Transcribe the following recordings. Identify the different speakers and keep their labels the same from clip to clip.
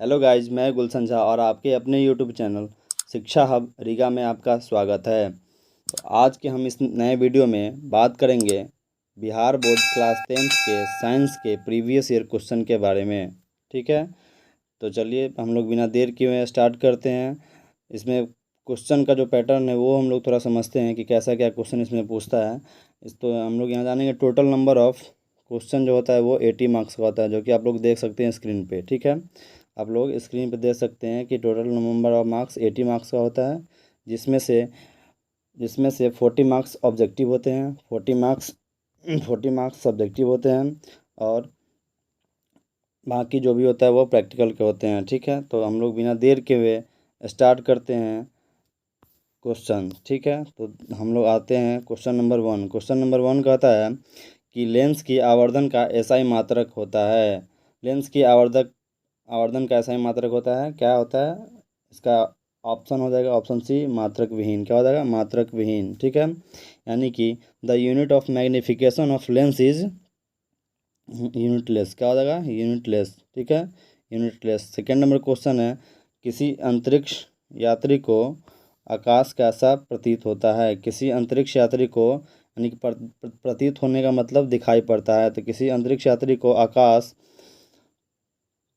Speaker 1: Hello guys, मैं गुलशन झा और आपके अपने यूट्यूब चैनल शिक्षा हब रीगा में आपका स्वागत है। तो आज के हम इस नए वीडियो में बात करेंगे बिहार बोर्ड क्लास 10th के साइंस के प्रीवियस ईयर क्वेश्चन के बारे में। ठीक है, तो चलिए हम लोग बिना देर किए स्टार्ट करते हैं। इसमें क्वेश्चन का जो पैटर्न है वो हम लोग थोड़ा समझते हैं कि कैसा क्या क्वेश्चन इसमें पूछता है। तो हम लोग यहाँ जानेंगे टोटल नंबर ऑफ़ क्वेश्चन जो होता है वो 80 मार्क्स का होता है, जो कि आप लोग देख सकते हैं स्क्रीन पे। ठीक है, आप लोग स्क्रीन पे देख सकते हैं कि total number of marks 80 marks का होता है, जिसमें से 40 मार्क्स ऑब्जेक्टिव होते हैं, 40 मार्क्स सब्जेक्टिव होते हैं और बाकी जो भी होता है वो प्रैक्टिकल के होते हैं। ठीक है, तो हम लोग बिना देर के हुए स्टार्ट करते हैं क्वेश्चन। ठीक है, तो हम लोग आते हैं क्वेश्चन नंबर 1। क्वेश्चन नंबर 1 कहता है कि लेंस की आवर्धन का एसआई मात्रक होता है। लेंस की आवर्धन का एसआई मात्रक होता है, क्या होता है इसका ऑप्शन हो जाएगा ऑप्शन सी मात्रक विहीन। क्या हो जाएगा? मात्रक विहीन। ठीक है, यानी कि the unit of magnification of lens is unitless. क्या हो जाएगा? यूनिटलेस। ठीक है, यूनिटलेस। सेकेंड नंबर क्वेश्चन है, किसी अंतरिक्ष यात्री को आकाश कैसा प्रतीत होता है। किसी अंतरिक्ष यात्री को, यानी कि प्रतीत होने का मतलब दिखाई पड़ता है, तो किसी अंतरिक्ष यात्री को आकाश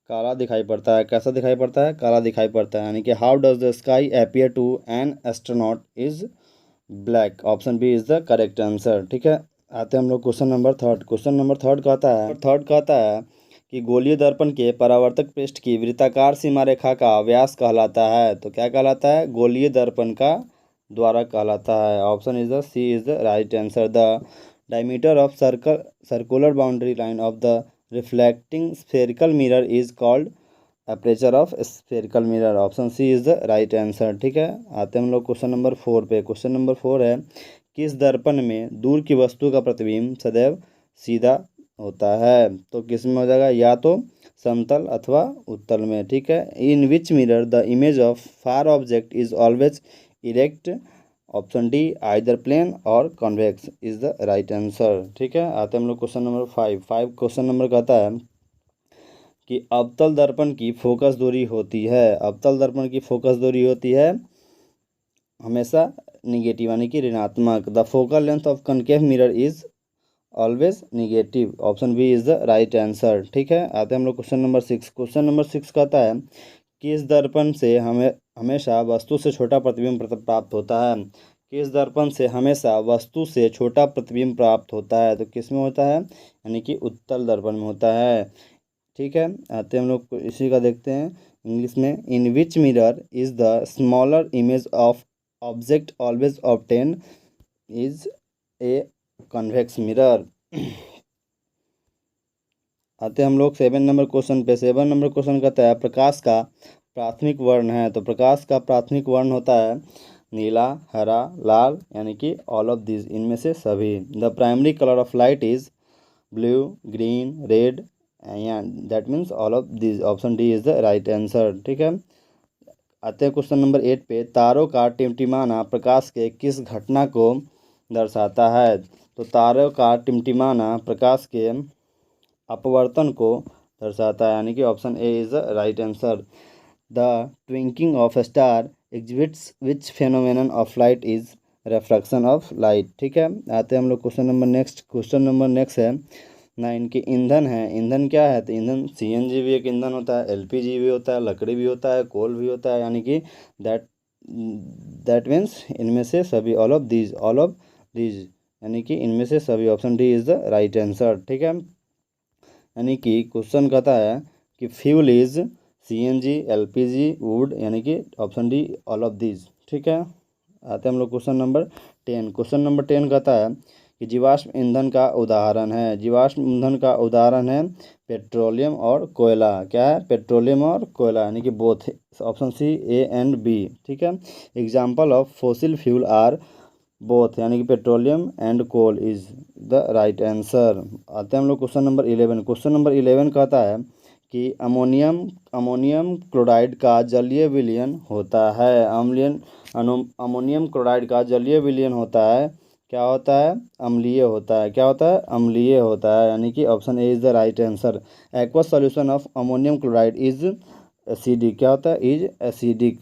Speaker 1: काला दिखाई पड़ता है। कैसा दिखाई पड़ता है? काला दिखाई पड़ता है। यानी कि how does the sky appear to an astronaut is black. Option B is the correct answer. ठीक है, आते हैं हम लोग क्वेश्चन नंबर 3। क्वेश्चन नंबर 3 कहता है कि गोलीय दर्पण के परावर्तक पृष्ठ की वृत्ताकार सीमा रेखा का व्यास कहलाता है। तो क्या कहलाता है? गोलीय दर्पण का द्वारा कहलाता है। Option is the C is the right answer. The diameter of circular boundary line of the reflecting spherical mirror is called aperture of spherical mirror. Option C is the right answer. ठीक है, आते हैं हम लोग question number 4 पे। Question number 4 है, किस दर्पण में दूर की वस्तु का प्रतिबिंब सदैव सीधा होता है। तो किस में हो जाएगा? या तो समतल अथवा उत्तल में। ठीक है, in which mirror the image of far object is always erect. Option D either plane और convex is the right answer. ठीक है, आते हैं हम लोग क्वेश्चन नंबर 5। क्वेश्चन नंबर कहता है कि अवतल दर्पण की फोकस दूरी होती है। अवतल दर्पण की फोकस दूरी होती है हमेशा निगेटिव, यानी कि ऋणात्मक। The focal length of concave mirror is always negative. Option B is the right answer. ठीक है, आते हैं हम लोग क्वेश्चन नंबर 6। क्वेश्चन नंबर 6 कहता है कि इस दर्पण से हमें हमेशा वस्तु से छोटा प्रतिबिंब प्राप्त होता है। किस दर्पण से हमेशा वस्तु से छोटा प्रतिबिंब प्राप्त होता है। तो किस में होता है? यानी कि उत्तल दर्पण में होता है। ठीक है, आते हैं हम लोग इसी का देखते हैं इंग्लिश में। In which mirror is the smaller image of object always obtain is a convex mirror. आते हैं हम लोग 7 नंबर क्वेश्चन पे। 7 नंबर क्वेश्चन कहता है प्रकाश का प्राथमिक वर्ण है। तो प्रकाश का प्राथमिक वर्ण होता है नीला, हरा, लाल, यानी कि ऑल ऑफ दिस, इनमें से सभी। The primary colour of light is blue, green, red, that means all of this. Option D is the right answer. ठीक है, आते हैं क्वेश्चन नंबर 8 पे। तारों का टिमटिमाना प्रकाश के किस घटना को दर्शाता है। तो तारों का टिमटिमाना प्रकाश के अपवर्तन को दर्शाता है, यानी कि option A is the right answer. The ट्विंकिंग of star exhibits which phenomenon of light is refraction of light. ठीक है, आते हैं हम लोग question number next. Question number next है 9 की ईंधन है। ईंधन क्या है? तो ईंधन सीएनजी भी एक ईंधन होता है, एलपीजी भी होता है, लकड़ी भी होता है, कोल भी होता है, यानी कि दैट मीन्स इनमें से सभी, ऑल ऑफ दीज, यानी कि इनमें से सभी। Option D is the right answer. ठीक है, यानी कि क्वेश्चन कहता है कि fuel is CNG, LPG, would, यानी कि option D all of these. ठीक है, आते हैं हम लोग क्वेश्चन नंबर 10। क्वेश्चन नंबर 10 कहता है कि जीवाश्म ईंधन का उदाहरण है। जीवाश्म ईंधन का उदाहरण है पेट्रोलियम और कोयला। क्या है? पेट्रोलियम और कोयला, यानी कि both. Option C A and B. ठीक है, example of fossil fuel are both, यानी कि petroleum and coal is the right answer. आते हैं हम लोग क्वेश्चन नंबर 11। क्वेश्चन नंबर 11 कहता है कि अमोनियम क्लोराइड का जलीय विलयन होता है। अमोनियम क्लोराइड का जलीय विलयन होता है, क्या होता है? अम्लीय होता है। क्या होता है? अम्लीय होता है, यानी कि option A is the right answer. Aqueous solution of ammonium chloride is acidic. क्या होता है? Is acidic.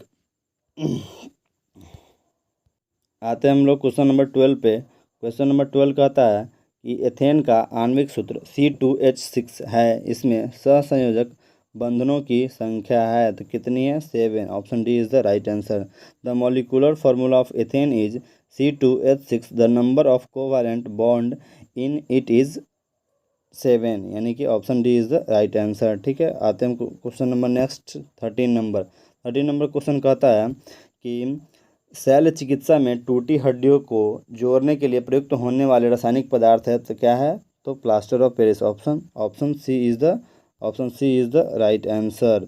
Speaker 1: आते हैं हम लोग क्वेश्चन नंबर 12 पे। क्वेश्चन नंबर 12 कहता है कि एथेन का आणविक सूत्र C2H6 है। इसमें सहसंयोजक बंधनों की संख्या है तो कितनी है? 7। Option D is the right answer. The molecular formula of ethane is C2H6। The number of covalent bond in it is 7, यानी कि option D is the right answer. ठीक है, आते हैं question number next 13 number question कहता है कि शल्य चिकित्सा में टूटी हड्डियों को जोड़ने के लिए प्रयुक्त होने वाले रासायनिक पदार्थ है तो क्या है? तो plaster of Paris. Option C is the right answer.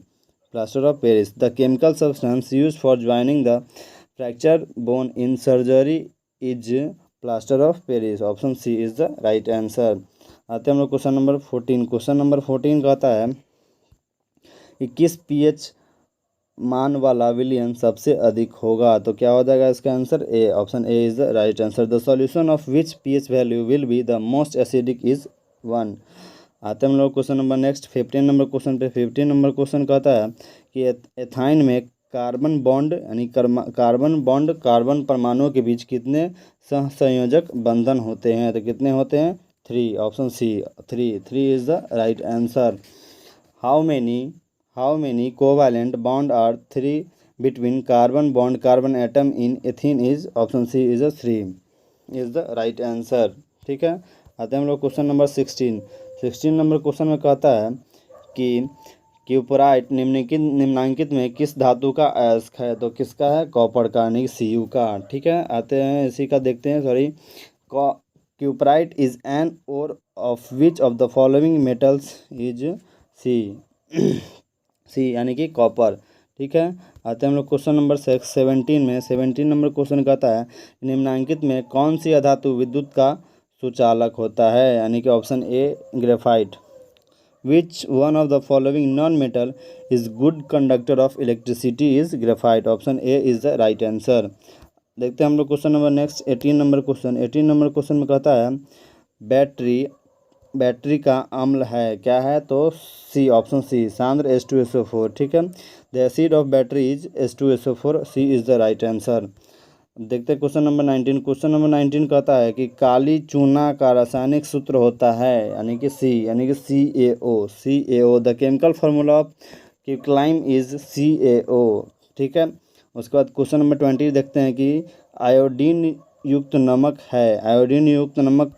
Speaker 1: Plaster of Paris. The chemical substance use for joining the fracture bone in surgery is plaster of Paris. Option C is the right answer. आते हैं हम लोग question number 14। Question number 14 कहता है कि किस pH मान वाला विलयन सबसे अधिक होगा तो क्या हो जाएगा इसका answer? A. Option A is the right answer. The solution of which pH value will be the most acidic is 1। आते हैं हम लोग question number next 15 number question पे। 15 नंबर क्वेश्चन कहता है कि एथाइन में कार्बन बॉन्ड यानी कार्बन परमाणुओं के बीच कितने सहसंयोजक बंधन होते हैं तो कितने होते हैं? 3। Option C 3 is the right answer. How many covalent bond are 3 between carbon atom in ethene is option C is a 3 is the right answer। ठीक है, आते हैं हम लोग क्वेश्चन नंबर 16 नंबर क्वेश्चन में कहता है कि क्यूपराइट निम्नांकित में किस धातु का अयस्क है तो किसका है? कॉपर का, यानी Cu का। ठीक है, आते हैं इसी का देखते हैं। Cuprite is an ore of which of the following metals is C यानी कि कॉपर। ठीक है, आते हैं हम लोग क्वेश्चन नंबर 17 में। 17 नंबर क्वेश्चन कहता है निम्नांकित में कौन सी अधातु विद्युत का सुचालक होता है यानी कि option A graphite. Which one of the following non metal is good conductor of electricity is graphite. Option A is the right answer. देखते हैं हम लोग question number next 18 number question. 18 number question में कहता है बैटरी का अम्ल है क्या है तो सी। Option C सांद्र H2SO4। ठीक है, the acid of battery is H2SO4। C is the right answer. देखते हैं क्वेश्चन नंबर 19। क्वेश्चन नंबर 19 कहता है कि काली चूना का रासायनिक सूत्र होता है यानी कि CaO। The chemical formula of quicklime is CaO। ठीक है, उसके बाद क्वेश्चन नंबर 20 देखते हैं कि आयोडीन युक्त नमक है। आयोडीन युक्त नमक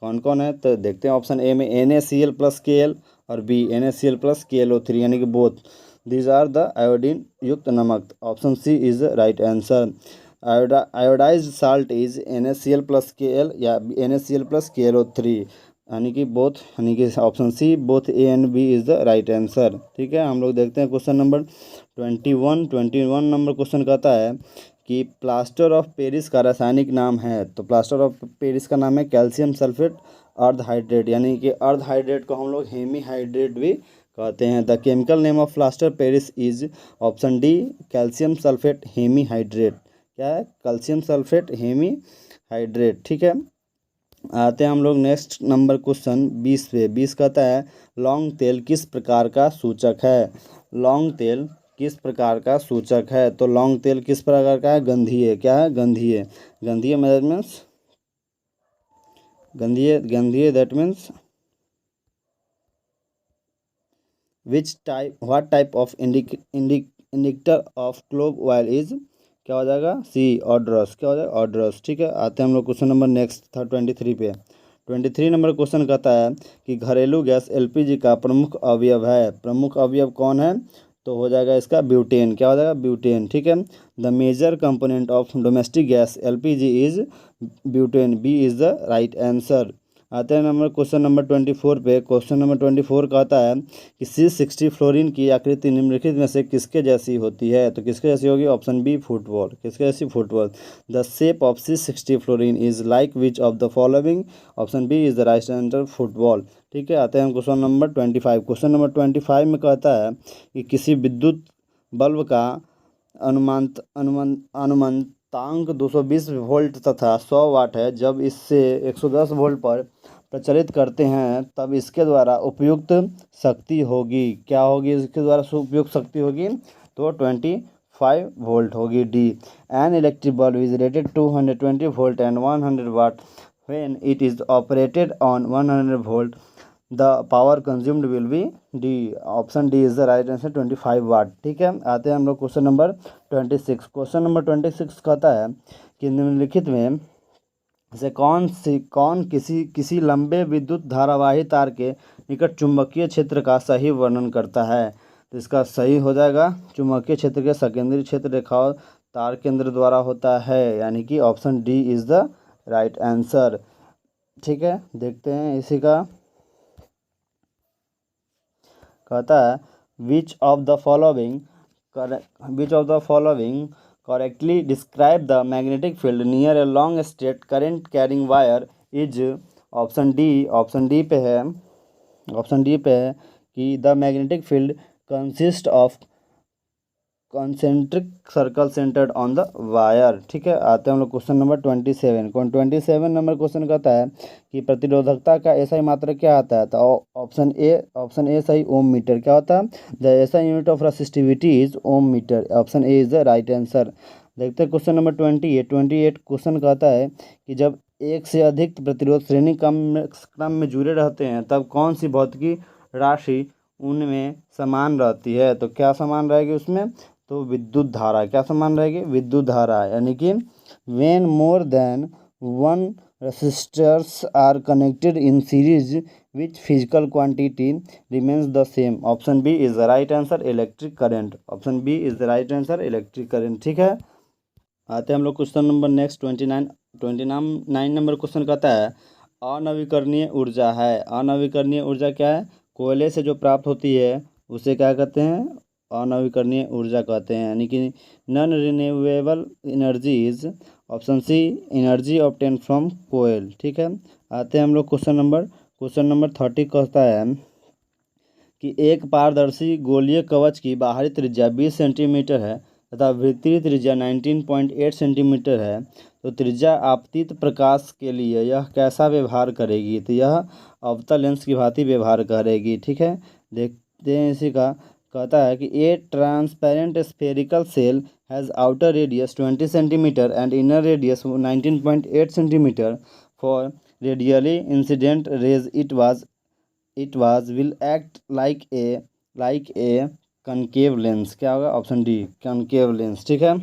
Speaker 1: कौन कौन है तो देखते हैं। ऑप्शन ए में NaCl + Kl और बी NaCl + KLO3 यानी कि both these are the iodine युक्त नमक। Option C is the right answer. Iodized salt is NaCl + Kl या NaCl + KLO3 यानी कि बोथ, यानी कि option C both A and B is the right answer. ठीक है, हम लोग देखते हैं क्वेश्चन नंबर 21 नंबर क्वेश्चन कहता है कि प्लास्टर ऑफ पेरिस का रासायनिक नाम है तो प्लास्टर ऑफ पेरिस का नाम है कैल्शियम सल्फेट अर्ध हाइड्रेट यानी कि अर्ध हाइड्रेट को हम लोग हेमी हाइड्रेट भी कहते हैं। The chemical name of plaster Paris is option D calcium sulphate hemihydrate. क्या है? Calcium sulphate hemihydrate. ठीक है, आते हैं हम लोग नेक्स्ट नंबर क्वेश्चन 20 पे। 20 कहता है लौंग तेल किस प्रकार का सूचक है। लौंग तेल किस प्रकार का सूचक है तो लौंग तेल किस प्रकार का है? गंधीय। क्या है? गंधीय मीन्स गंधीय that means what type of indicator of clove oil is क्या हो जाएगा? सी ऑड्रस। क्या हो जाएगा? ऑड्रस। ठीक है, आते हैं हम लोग क्वेश्चन नंबर नेक्स्ट 23 पे। 23 नंबर क्वेश्चन कहता है कि घरेलू गैस LPG का प्रमुख अवयव है। प्रमुख अवयव कौन है तो हो जाएगा इसका ब्यूटेन। क्या हो जाएगा? ब्यूटेन। ठीक है, the major component of domestic gas LPG is butane. B is the right answer. आते हैं क्वेश्चन नंबर 24 पे। क्वेश्चन नंबर 24 कहता है कि C60 फ्लोरीन की आकृति निम्नलिखित में से किसके जैसी होती है तो किसके जैसी होगी? Option B football. किसके जैसी? Football. The shape of C60 fullerene is like which of the following. Option B is the right answer football. ठीक है, आते हैं क्वेश्चन नंबर 25। क्वेश्चन नंबर 25 में कहता है कि किसी विद्युत बल्ब का अनुमानतांक 220 वोल्ट तथा 100 वाट है जब इससे 110 वोल्ट पर प्रचलित करते हैं तब इसके द्वारा उपयुक्त शक्ति होगी, क्या होगी इसके द्वारा उपयुक्त शक्ति होगी, तो 25 वोल्ट होगी D. An electric bulb is rated 220 volt and 100 watt when it is operated on 100 volt the power consumed will be D. Option D is the right answer 25 watt. ठीक है, आते हैं हम लोग क्वेश्चन नंबर 26। क्वेश्चन नंबर 26 कहता है कि निम्नलिखित में से कौन किसी लंबे विद्युत धारावाही तार के निकट चुंबकीय क्षेत्र का सही वर्णन करता है। तो इसका सही हो जाएगा चुंबकीय क्षेत्र के सकेंद्रीय क्षेत्र रेखाओं तार केंद्र द्वारा होता है, यानी कि option D is the right answer. ठीक है, देखते हैं इसी का। कहता है विच of the following correctly describe the magnetic field near a long straight current carrying wire is. Option D पे है कि the magnetic field consist of concentric circle centred on the wire. ठीक है, आते हैं हम लोग क्वेश्चन नंबर 27 नंबर क्वेश्चन कहता है कि प्रतिरोधकता का एसआई मात्रक क्या आता है। तो ऑप्शन ए सही ओम मीटर। क्या होता है, the SI unit of resistivity is ohm metre. Option A is the right answer. देखते हैं क्वेश्चन नंबर 28 क्वेश्चन कहता है कि जब एक से अधिक प्रतिरोध श्रेणी क्रम में जुड़े रहते हैं तब कौन सी भौतिकी राशि उनमें समान रहती है। तो क्या समान रहेगी उसमें, तो विद्युत धारा। क्या समान रहेगी, विद्युत धारा। यानी कि when more than one resistors are connected in series which physical quantity remains the same. Option B is the right answer electric current. Option B is the right answer electric current. ठीक है, आते हैं हम लोग question number next 29 number question कहता है अनवीकरणीय ऊर्जा है। अनवीकरणीय ऊर्जा क्या है, कोयले से जो प्राप्त होती है उसे क्या कहते हैं, अनवीकरणीय ऊर्जा कहते हैं, यानी कि non renewable energies. Option C energy obtain from कोयल। ठीक है, आते हैं हम लोग क्वेश्चन नंबर 30 कहता है कि एक पारदर्शी गोलीय कवच की बाहरी त्रिज्या 20 सेंटीमीटर है तथा भीतरी त्रिज्या 19.8 सेंटीमीटर है, तो त्रिज्या आपतित प्रकाश के लिए यह कैसा व्यवहार करेगी। तो यह अवतल लेंस की भांति व्यवहार करेगी। ठीक है, देखते हैं इसी का। कहता है कि ए transparent spherical shell has outer radius 20 centimetre and inner radius 19.8 centimetre for radially incident raise it was will act like a concave lens. क्या होगा, ऑप्शन डी कनकेव लेंस। ठीक है,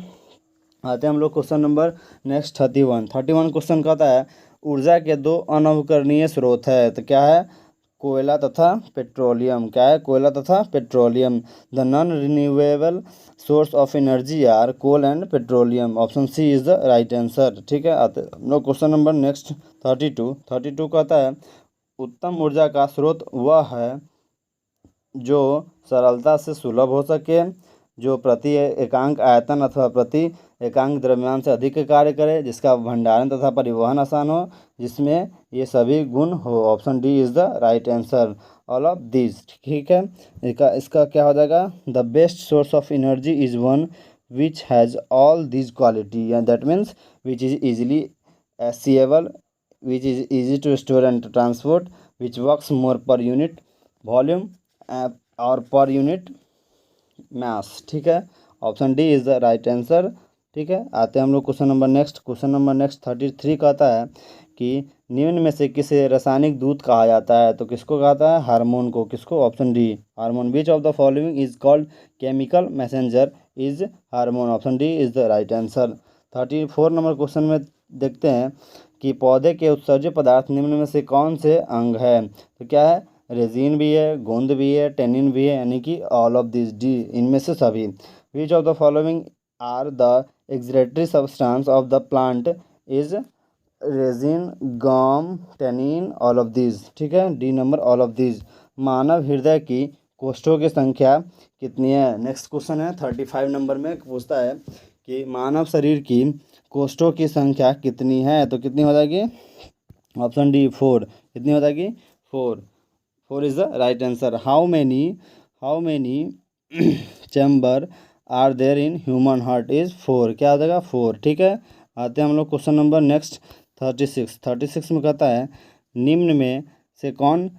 Speaker 1: आते हैं हम लोग क्वेश्चन नंबर नेक्स्ट 31 क्वेश्चन कहता है ऊर्जा के दो अनवकरणीय स्रोत है। तो क्या है, कोयला तथा पेट्रोलियम। क्या है, कोयला तथा पेट्रोलियम। The non renewable source of energy are coal and petroleum. Option C is the right answer. ठीक है, आते हम लोग क्वेश्चन नंबर नेक्स्ट 32 कहता है उत्तम ऊर्जा का स्रोत वह है जो सरलता से सुलभ हो सके, जो प्रति एकांक आयतन अथवा प्रति एकांक द्रव्यमान से अधिक कार्य करे, जिसका भंडारण तथा परिवहन आसान हो, जिसमें ये सभी गुण हो। Option D is the right answer all of this. ठीक है, इसका क्या हो जाएगा, the best source of energy is one which has all this quality, and that means which is easily accessible, which is easy to store and transport, which works more per unit volume और per unit mass। ठीक है, option D is the right answer. ठीक है, आते हैं हम लोग question number next 33 कहता है कि निम्न में से किसे रासायनिक दूत कहा जाता है। तो किसको कहता है, हार्मोन को। किसको, option D hormone. Which of the following is called chemical messenger is hormone. Option D is the right answer. 34 number question में देखते हैं कि पौधे के उत्सर्ज्य पदार्थ निम्न में से कौन से अंग है। तो क्या है, रेजिन भी है, गोंद भी है, टेनिन भी है, यानी कि ऑल ऑफ दिस, डी इनमें से सभी। Which of the following are the excretory substance of the plant is resin, gum, tannin, all of this. ठीक है, D number all of this. मानव हृदय की कोष्ठों की संख्या कितनी है। नेक्स्ट क्वेश्चन है 35 नंबर में पूछता है कि मानव शरीर की कोष्ठों की संख्या कितनी है। तो कितनी हो जाएगी, ऑप्शन डी 4। कितनी हो जाएगी, 4 is the right answer. How many chamber are there in human heart is 4। क्या हो जाएगा, 4। ठीक है, आते हैं हम लोग क्वेश्चन नंबर नेक्स्ट 36 में कहता है निम्न में से कौन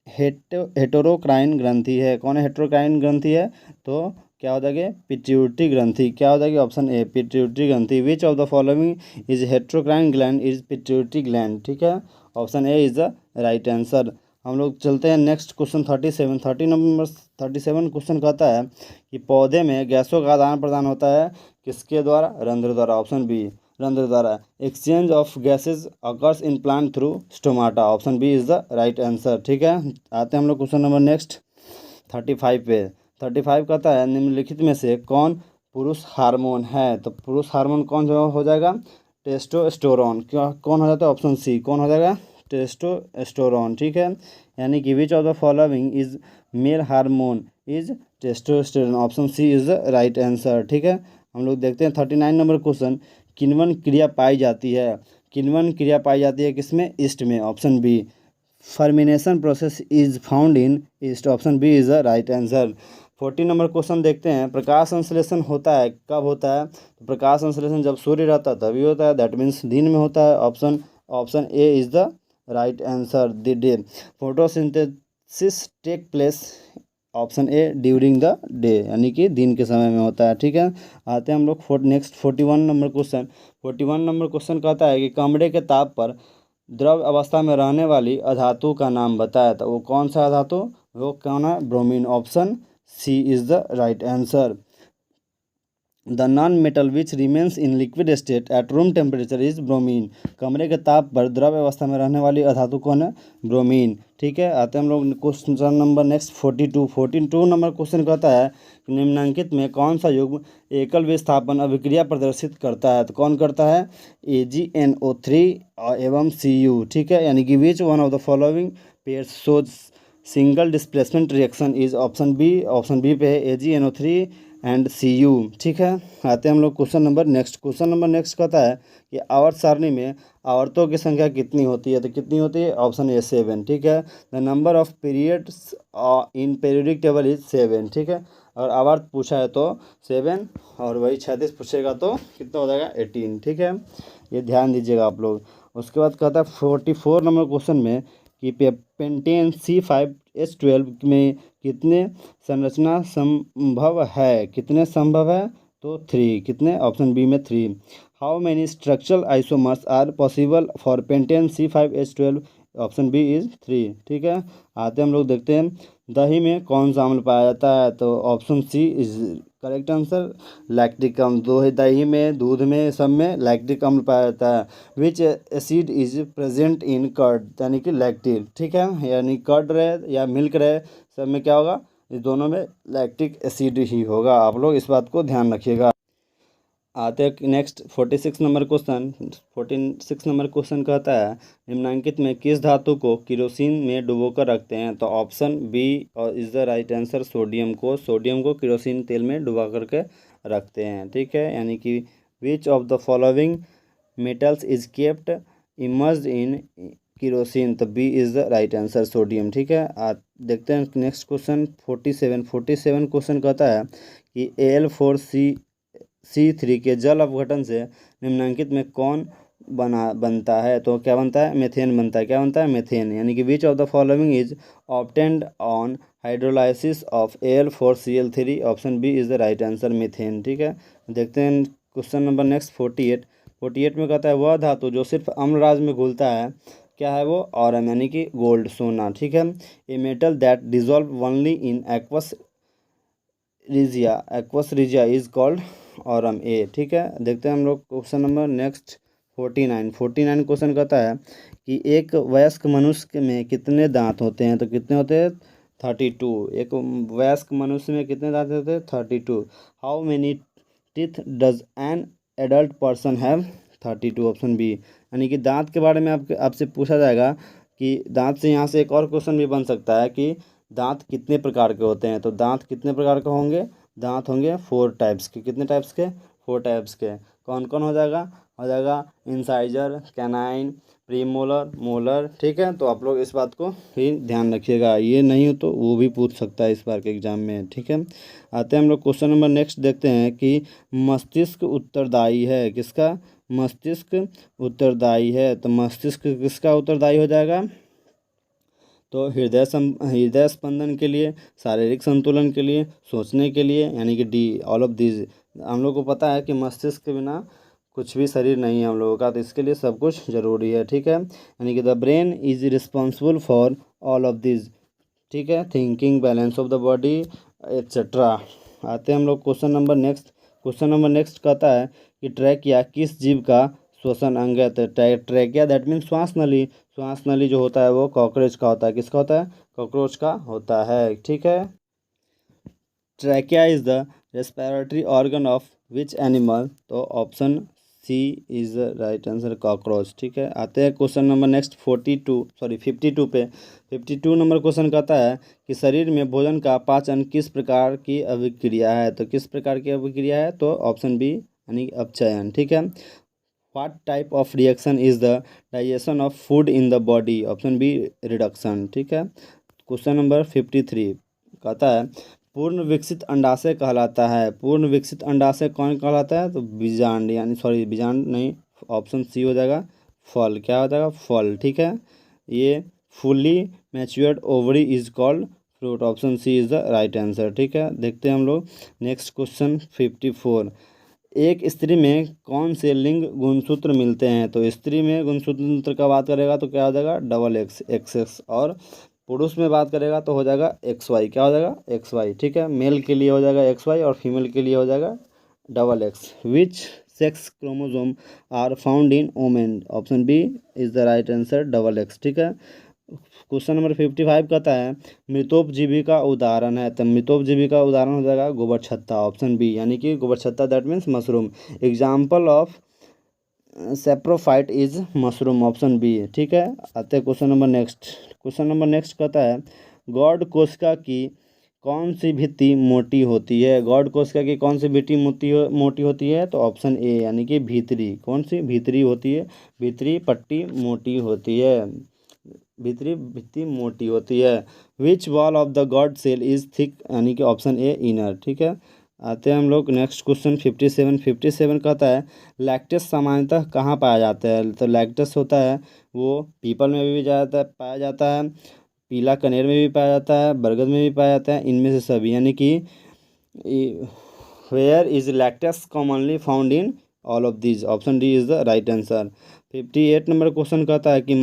Speaker 1: हेटेरोक्राइन ग्रंथि है? कौन हेटेरोक्राइन ग्रंथि है? तो क्या हो जाएगा? पिट्यूटरी ग्रंथि। क्या हो जाएगी? ऑप्शन ए पिट्यूटरी ग्रंथि। Which of the following is heterocrine gland? Is pituitary gland. ठीक है, option A is the right answer. हम लोग चलते हैं नेक्स्ट क्वेश्चन 37 क्वेश्चन कहता है कि पौधे में गैसों का आदान प्रदान होता है किसके द्वारा? रंध्र द्वारा। ऑप्शन बी रंध्र द्वारा। Exchange of gases occurs in plant through stomata. Option B is the right answer. ठीक है, आते हैं हम लोग क्वेश्चन नंबर नेक्स्ट 35 पे। 35 कहता है निम्नलिखित में से कौन पुरुष हार्मोन है? तो पुरुष हार्मोन कौन जो हो जाएगा? टेस्टोस्टेरोन। क्या कौन हो जाता है? ऑप्शन सी कौन हो जाएगा? टेस्टोस्टेरोन। ठीक है, यानी कि which of the following is male hormone is testosterone. Option C is the right answer. ठीक है, हम लोग देखते हैं 39 नंबर क्वेश्चन। किण्वन क्रिया पाई जाती है? किण्वन क्रिया पाई जाती है किसमें? ईस्ट में। Option B fermentation process is found in yeast. Option B is the right answer. 40 number question देखते हैं। प्रकाश संश्लेषण होता है कब होता है? तो प्रकाश संश्लेषण जब सूर्य रहता है तभी होता है, दैट मीन्स दिन में होता है। Option A is the right answer, the day. Photosynthesis take place, option A during the day, यानी कि दिन के समय में होता है। ठीक है, आते हैं हम लोग next 41 number question. 41 number question कहता है कि कमरे के ताप पर द्रव अवस्था में रहने वाली अधातु का नाम बताया था। वो कौन सा अधातु? वो कौन है? Bromine. Option C is the right answer. The non metal which remains in liquid state at room temperature is bromine. कमरे के ताप पर द्रव अवस्था में रहने वाली अधातु कौन है? ब्रोमीन। ठीक है, आते हैं हम लोग question number next 42 number question कहता है निम्नलिखित में कौन सा युग्म एकल विस्थापन अभिक्रिया प्रदर्शित करता है? तो कौन करता है? AgNO3 एवं Cu। ठीक है, यानी कि which one of the following pairs shows single displacement reaction is? Option B पे है AgNO3 एंड Cu। ठीक है, आते हैं हम लोग क्वेश्चन नंबर नेक्स्ट कहता है कि आवर्त सारणी में आवर्तों की संख्या कितनी होती है? तो कितनी होती है? ऑप्शन ए 7। ठीक है, the number of periods in periodic table is 7। ठीक है, और आवर्त पूछा है तो 7, और वही 36 पूछेगा तो कितना हो जाएगा? 18। ठीक है, ये ध्यान दीजिएगा आप लोग। उसके बाद कहता है 44 नंबर क्वेश्चन में कि पेंटेन C5H12 में कितने संरचना संभव है? कितने संभव है? तो 3। कितने? ऑप्शन बी में 3। How many structural isomers are possible for pentane C5H12? Option B is 3। ठीक है, आते हम लोग देखते हैं दही में कौन सा अम्ल पाया जाता है? तो option C is correct answer, lactic अम्ल। दही में, दूध में, सब में लैक्टिक अम्ल पाया जाता है। Which acid is present in curd? यानी कि लैक्टिक। ठीक है, यानी कर्ड रहे या मिल्क रहे, सब में क्या होगा? इस दोनों में लैक्टिक एसिड ही होगा। आप लोग इस बात को ध्यान रखिएगा। आते हैं नेक्स्ट 46 नंबर क्वेश्चन कहता है निम्नलिखित में किस धातु को केरोसिन में डुबोकर रखते हैं? तो option B is the right answer, sodium को केरोसिन तेल में डुबा करके रखते हैं। ठीक है, यानी कि which of the following metals is kept immersed in kerosene? तो B is the right answer, sodium. ठीक है, देखते हैं नेक्स्ट क्वेश्चन 47 क्वेश्चन कहता है कि Al4C3 के जल अपघटन से निम्नलिखित में कौन बनता है? तो क्या बनता है? मेथेन बनता है। क्या बनता है? मेथेन। यानी कि which of the following is obtained on hydrolysis of Al4Cl3? Option B is the right answer, methane. ठीक है, देखते हैं क्वेश्चन नंबर नेक्स्ट 48 में कहता है वह धातु जो सिर्फ अम्लराज में घुलता है, क्या है वो? ऑरम, यानी कि गोल्ड, सोना। ठीक है, a metal that dissolve only in aqua regia is called aurum, A. ठीक है, देखते हैं हम लोग क्वेश्चन नंबर नेक्स्ट 49 क्वेश्चन कहता है कि एक वयस्क मनुष्य में कितने दांत होते हैं? तो कितने होते हैं? 32। एक वयस्क मनुष्य में कितने दांत होते हैं? 32। How many teeth does an adult person have? 32, option B. यानी कि दांत के बारे में आपसे पूछा जाएगा कि दांत से यहाँ से एक और क्वेश्चन भी बन सकता है कि दांत कितने प्रकार के होते हैं? तो दांत कितने प्रकार के होंगे? दांत होंगे 4 टाइप्स के। कितने टाइप्स के? 4 टाइप्स के। कौन कौन हो जाएगा? Incisor, canine, premolar, molar. ठीक है, तो आप लोग इस बात को भी ध्यान रखिएगा, ये नहीं हो तो वो भी पूछ सकता है इस बार के एग्जाम में। ठीक है, आते हैं हम लोग क्वेश्चन नंबर नेक्स्ट देखते हैं कि मस्तिष्क उत्तरदायी है किसका? मस्तिष्क उत्तरदायी है। तो मस्तिष्क किसका उत्तरदायी हो जाएगा? तो हृदय स्पंदन के लिए, शारीरिक संतुलन के लिए, सोचने के लिए, यानी कि डी, ऑल ऑफ दीज। हम लोग को पता है कि मस्तिष्क के बिना कुछ भी शरीर नहीं है हम लोगों का, तो इसके लिए सब कुछ ज़रूरी है, ठीक है। यानी कि the brain is responsible for all of this, ठीक है, thinking, balance of the body etcetera. आते हैं हम लोग question number next. Question number next कहता है कि ट्रैकिया किस जीव का श्वसन अंग है? तो ट्रैकिया दैट मीन्स श्वास नली। श्वास नली जो होता है वो कॉकरोच का होता है। किसका होता है? कॉकरोच का होता है, ठीक है। Trachea is the respiratory organ of which animal? तो option C is the right answer, cockroach, ठीक है। आते हैं क्वेश्चन नंबर नेक्स्ट 52 पे। 52 नंबर क्वेश्चन कहता है कि शरीर में भोजन का पाचन किस प्रकार की अभिक्रिया है? तो किस प्रकार की अभिक्रिया है? तो ऑप्शन बी यानी अपचयन, ठीक है। What type of reaction is the digestion of food in the body? Option be reduction, ठीक है। क्वेश्चन नंबर 53 कहता है पूर्ण विकसित अंडाशय कहलाता है। पूर्ण विकसित अंडाशय कौन कहलाता है? तो बीजांड, यानी सॉरी बीजांड नहीं, ऑप्शन सी हो जाएगा फल। क्या हो जाएगा? फल, ठीक है। ये fully matured ovary is called fruit. Option C is the right answer, ठीक है। देखते हैं हम लोग नेक्स्ट क्वेश्चन 54। एक स्त्री में कौन से लिंग गुणसूत्र मिलते हैं? तो स्त्री में गुणसूत्र का बात करेगा तो क्या हो जाएगा? Double x, x. और पुरुष में बात करेगा तो हो जाएगा एक्स वाई। क्या हो जाएगा? एक्स वाई, ठीक है। मेल के लिए हो जाएगा एक्स वाई और फीमेल के लिए हो जाएगा double X. Which sex chromosome are found in women? Option B is the right answer, double X, ठीक है। क्वेश्चन नंबर 55 कहता है मृतोपजीवी का उदाहरण है। तो मृतोपजीवी का उदाहरण हो जाएगा गोबर छत्ता, ऑप्शन बी, यानी कि गोबर छत्ता that means mushroom. Example of saprophyte is mushroom, option B, ठीक है। आते हैं question number next. Question number next कहता है गॉड कोशिका की कौन सी भित्ति मोटी होती है? गॉड कोशिका की कौन सी भित्ति मोटी होती है? तो ऑप्शन ए, यानी कि भीतरी। कौन सी? भीतरी होती है। भीतरी पट्टी मोटी होती है, भीतरी भित्ति मोटी होती है। Which wall of the guard cell is thick? यानी कि ऑप्शन ए, इनर, ठीक है। आते हैं हम लोग नेक्स्ट क्वेश्चन 57 कहता है लैक्टेस सामान्यतः कहाँ पाया जाता है? तो लैक्टेस होता है वो पीपल में भी पाया जाता है, पीला कनेर में भी पाया जाता है, बरगद में भी पाया जाता है, इनमें से सभी, यानी कि where is lactase commonly found in all of these? Option D is the right answer. 58 number question कहता है कि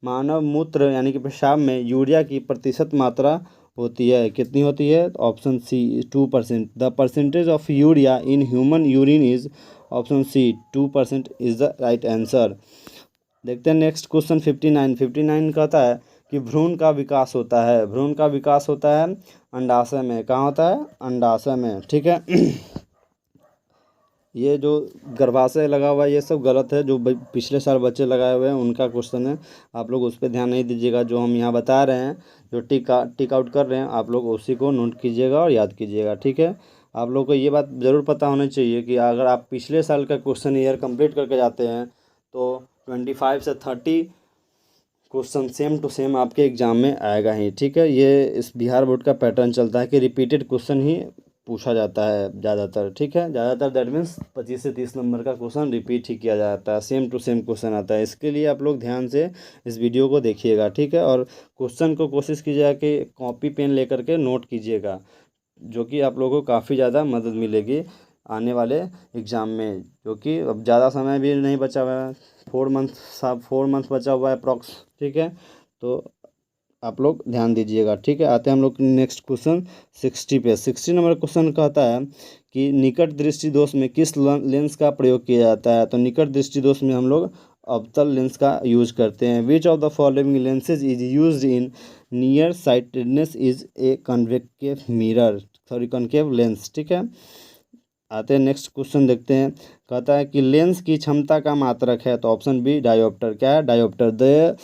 Speaker 1: मानव मूत्र यानी कि पेशाब में यूरिया की प्रतिशत मात्रा होती है, कितनी होती है? Option C 2%। The percentage of urea in human urine is? Option C 2% is the right answer. देखते हैं नेक्स्ट क्वेश्चन 59 कहता है कि भ्रूण का विकास होता है। भ्रूण का विकास होता है अंडाशय में। कहाँ होता है? अंडाशय में, ठीक है। ये जो गर्भाशय लगा हुआ है ये सब गलत है, जो पिछले साल बच्चे लगाए हुए हैं उनका क्वेश्चन है, आप लोग उस पर ध्यान नहीं दीजिएगा। जो हम यहाँ बता रहे हैं, जो टिक आउट कर रहे हैं, आप लोग उसी को नोट कीजिएगा और याद कीजिएगा, ठीक है। आप लोग को ये बात ज़रूर पता होनी चाहिए कि अगर आप पिछले साल का क्वेश्चन ईयर कंप्लीट करके जाते हैं तो 25 से 30 क्वेश्चन सेम टू सेम आपके एग्ज़ाम में आएगा ही, ठीक है। ये इस बिहार बोर्ड का पैटर्न चलता है कि रिपीटेड क्वेश्चन ही पूछा जाता है ज़्यादातर, ठीक है। ज़्यादातर दैट मीन्स 25 से 30 नंबर का क्वेश्चन रिपीट ही किया जाता है, सेम टू सेम क्वेश्चन आता है। इसके लिए आप लोग ध्यान से इस वीडियो को देखिएगा, ठीक है। और क्वेश्चन को कोशिश कीजिएगा कि कॉपी पेन लेकर के नोट कीजिएगा, जो कि आप लोगों को काफ़ी ज़्यादा मदद मिलेगी आने वाले एग्ज़ाम में, जो कि अब ज़्यादा समय भी नहीं बचा हुआ है, 4 मंथ बचा हुआ है अप्रॉक्स, ठीक है। तो आप लोग ध्यान दीजिएगा, ठीक है। आते हैं हम लोग नेक्स्ट क्वेश्चन 60 पे। 60 नंबर क्वेश्चन कहता है कि निकट दृष्टि दोष में किस लेंस का प्रयोग किया जाता है? तो निकट दृष्टि दोष में हम लोग अवतल लेंस का यूज करते हैं। विच of the following lenses is used in near sightedness is a concave lens, ठीक है। आते हैं नेक्स्ट क्वेश्चन देखते हैं। कहता है कि लेंस की क्षमता का मात्रक है, तो ऑप्शन बी डायोप्टर। क्या है? Dioptre. The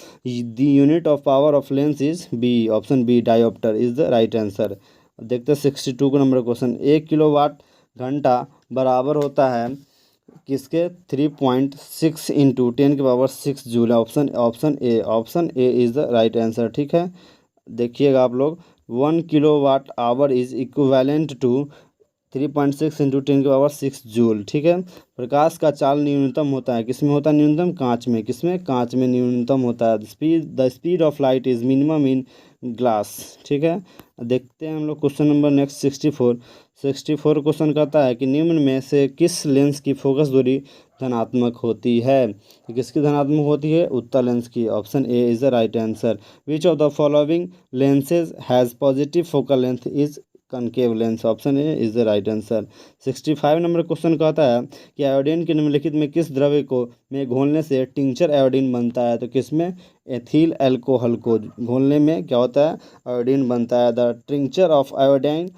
Speaker 1: unit of power of lens is B, option B dioptre is the right answer. देखते हैं 62 नंबर क्वेश्चन। 1 किलोवाट घंटा बराबर होता है किसके? 3.6 into 10⁻6 joule. Option A is the right answer, ठीक है। देखिएगा आप लोग 1 kilowatt hour is equivalent to 3.6 into 10⁻6 joule, ठीक है। प्रकाश का चाल न्यूनतम होता है, किसमें होता है न्यूनतम? कांच में। किसमें? कांच में न्यूनतम होता है। The speed of light is minimum in glass, ठीक है। देखते हैं हम लोग क्वेश्चन नंबर नेक्स्ट 64 क्वेश्चन कहता है कि निम्न में से किस लेंस की फोकस दूरी धनात्मक होती है? तो किसकी धनात्मक होती है? उत्तल लेंस की। Option A is the right answer. Which of the following lenses has positive focal length is concave lens. Option A is the right answer. 65 number question कहता है कि आयोडीन के निम्नलिखित में किस द्रव्य को में घोलने से टिंचर आयोडीन बनता है? तो किसमें? एथिल अल्कोहल को घोलने में क्या होता है? आयोडीन बनता है। The tincture of iodine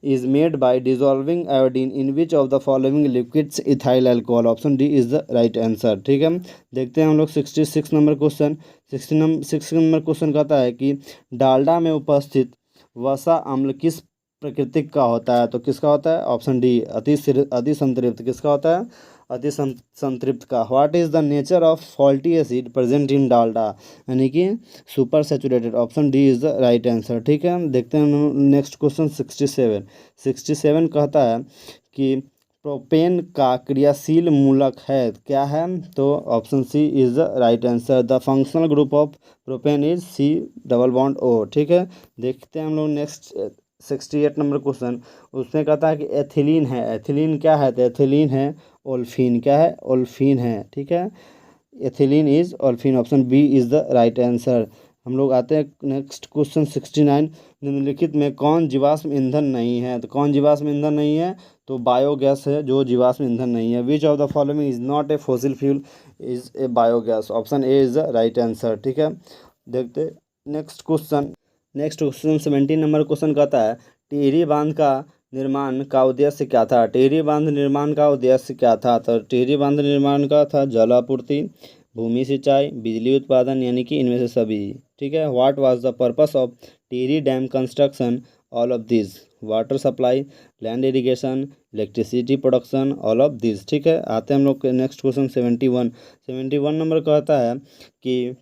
Speaker 1: is made by dissolving iodine in which of the following liquids ethyl alcohol. Option D is the right answer, ठीक है। देखते हैं हम लोग 66 नंबर क्वेश्चन। 66 नंबर क्वेश्चन कहता है कि डालडा में उपस्थित वसा अम्ल किस प्रकृति का होता है? तो किसका होता है? ऑप्शन डी अति संतृप्त। किसका होता है? अति संतृप्त का। What is the nature of faulty acid present in Dalda? यानी कि super saturated. Option D is the right answer, ठीक है। देखते हैं नेक्स्ट क्वेश्चन 67 कहता है कि प्रोपेन का क्रियाशील मूलक है, क्या है? तो option C is the right answer. The functional group of propane is C double bond O, ठीक है। देखते हैं हम लोग नेक्स्ट 68 नंबर क्वेश्चन। उसमें कहता है कि एथिलीन है। एथिलीन क्या है? तो एथिलीन है ओल्फिन। क्या है? ओल्फिन है, ठीक है। Ethylene is olefin. Option B is the right answer. हम लोग आते हैं नेक्स्ट क्वेश्चन 69। निम्नलिखित में कौन जीवाश्म ईंधन नहीं है? तो कौन जीवाश्म ईंधन नहीं है? तो बायोगैस है जो जीवाश्म ईंधन नहीं है। विच of the following is not a fossil fuel is a biogas. Option A is the right answer, ठीक है। देखते नेक्स्ट क्वेश्चन 17 नंबर क्वेश्चन कहता है टिहरी बांध का निर्माण का उद्देश्य क्या था? टिहरी बांध निर्माण का उद्देश्य क्या था? तो टिहरी बांध निर्माण का था जल आपूर्ति, भूमि सिंचाई, बिजली उत्पादन, यानी कि इनमें से सभी, ठीक है। What was the purpose of Tehri dam construction? All of this. Water supply, land irrigation, electricity production, all of this, ठीक है। आते हैं हम लोग नेक्स्ट क्वेश्चन 71 नंबर कहता है कि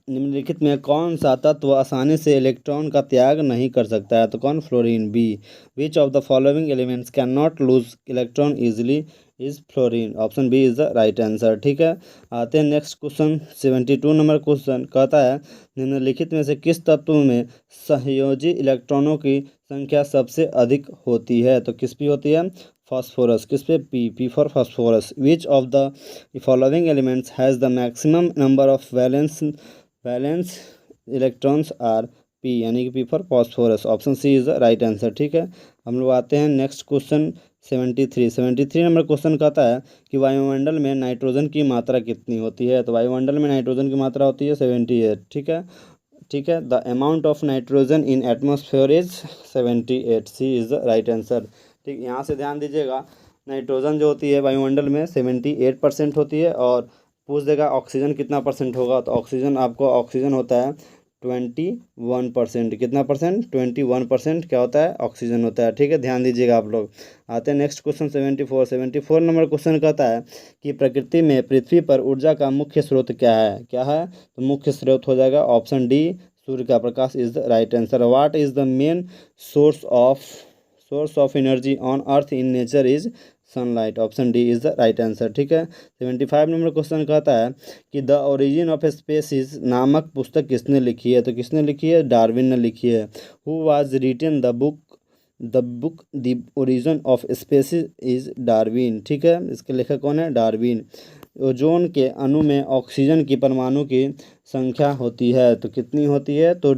Speaker 1: निम्नलिखित में कौन सा तत्व आसानी से इलेक्ट्रॉन का त्याग नहीं कर सकता है? तो कौन? Fluorine. B. Which of the following elements can not lose electron easily is fluorine. Option B is the right answer, ठीक है। आते हैं नेक्स्ट क्वेश्चन 72 नंबर क्वेश्चन कहता है निम्नलिखित में से किस तत्व में सहयोजी इलेक्ट्रॉनों की संख्या सबसे अधिक होती है? तो किस पे होती है? फास्फोरस। किस पे? P for phosphorus. Which of the following elements has the maximum number of valence electrons are P, यानी कि P for phosphorus. Option C is the right answer, ठीक है। हम लोग आते हैं नेक्स्ट क्वेश्चन 73 नंबर क्वेश्चन कहता है कि वायुमंडल में नाइट्रोजन की मात्रा कितनी होती है? तो वायुमंडल में नाइट्रोजन की मात्रा होती है 78, ठीक है। ठीक है, the amount of nitrogen in atmosphere is 78। C is the right answer, ठीक। यहाँ से ध्यान दीजिएगा, नाइट्रोजन जो होती है वायुमंडल में 78% होती है, और पूछ देगा ऑक्सीजन कितना परसेंट होगा, तो ऑक्सीजन होता है 21%। कितना परसेंट? 21% क्या होता है? ऑक्सीजन होता है, ठीक है। ध्यान दीजिएगा आप लोग। आते हैं नेक्स्ट क्वेश्चन 74 नंबर क्वेश्चन कहता है कि प्रकृति में पृथ्वी पर ऊर्जा का मुख्य स्रोत क्या है? क्या है? तो मुख्य स्रोत हो जाएगा ऑप्शन डी, सूर्य का प्रकाश is the right answer. What is the main source of energy on earth in nature is sunlight. Option D is the right answer, ठीक है। 75 नंबर क्वेश्चन कहता है कि द ओरिजिन ऑफ स्पेसीज नामक पुस्तक किसने लिखी है? तो किसने लिखी है? डार्विन ने लिखी है। Who was written the origin of species is Darwin, ठीक है। इसके लेखक कौन है? डार्विन। ओजोन के अणु में ऑक्सीजन की परमाणु की संख्या होती है, तो कितनी होती है? तो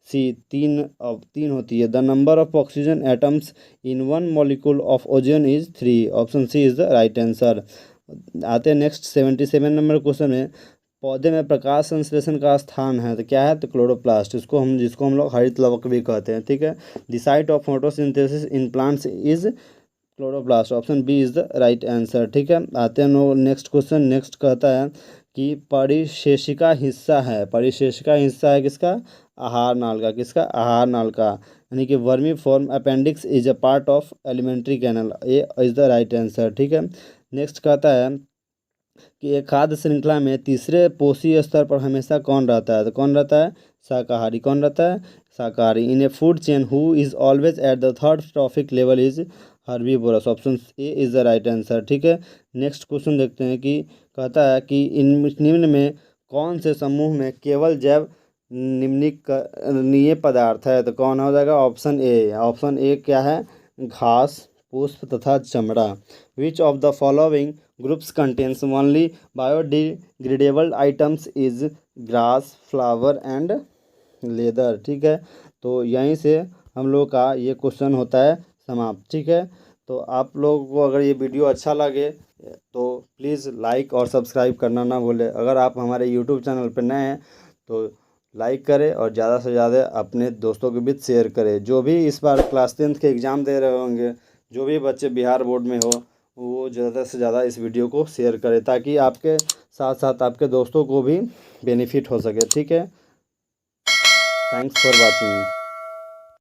Speaker 1: सी 3 होती है। The number of oxygen atoms in one molecule of ozone is 3। Option C is the right answer. आते हैं नेक्स्ट 77 नंबर क्वेश्चन में, पौधे में प्रकाश संश्लेषण का स्थान है, तो क्या है? तो क्लोरोप्लास्ट, जिसको हम लोग हरित लवक भी कहते हैं, ठीक है। The site of photosynthesis in plants is chloroplast. Option B is the right answer, ठीक है। आते हैं नेक्स्ट क्वेश्चन। नेक्स्ट कहता है कि परिशेषिका हिस्सा है किसका? आहार नाल का। किसका? आहार नाल का, यानी कि vermiform appendix is a part of alimentary canal. A is the right answer, ठीक है। नेक्स्ट कहता है कि एक खाद्य श्रृंखला में तीसरे पोषी स्तर पर हमेशा कौन रहता है? तो कौन रहता है? शाकाहारी। कौन रहता है? शाकाहारी। In a food chain who is always at the third trophic level is herbivorous. Option A is the right answer. ठीक है, नेक्स्ट क्वेश्चन देखते हैं कि कहता है कि इन निम्न में कौन से समूह में केवल जैव निम्नीय पदार्थ है? तो कौन हो जाएगा? Option A. ऑप्शन ए क्या है? घास, पुष्प तथा चमड़ा। विच of the following groups contains only biodegradable items is grass, flower and leather. ठीक है, तो यहीं से हम लोग का ये क्वेश्चन होता है समाप्त। ठीक है, तो आप लोगों को अगर ये वीडियो अच्छा लगे तो प्लीज़ लाइक और सब्सक्राइब करना ना भूलें। अगर आप हमारे यूट्यूब चैनल पर नए हैं तो लाइक करें और ज़्यादा से ज़्यादा अपने दोस्तों के बीच शेयर करें। जो भी इस बार क्लास 10th के एग्ज़ाम दे रहे होंगे, जो भी बच्चे बिहार बोर्ड में हो, वो ज़्यादा से ज़्यादा इस वीडियो को शेयर करें ताकि आपके साथ साथ आपके दोस्तों को भी बेनिफिट हो सके। ठीक है, थैंक्स फॉर वॉचिंग।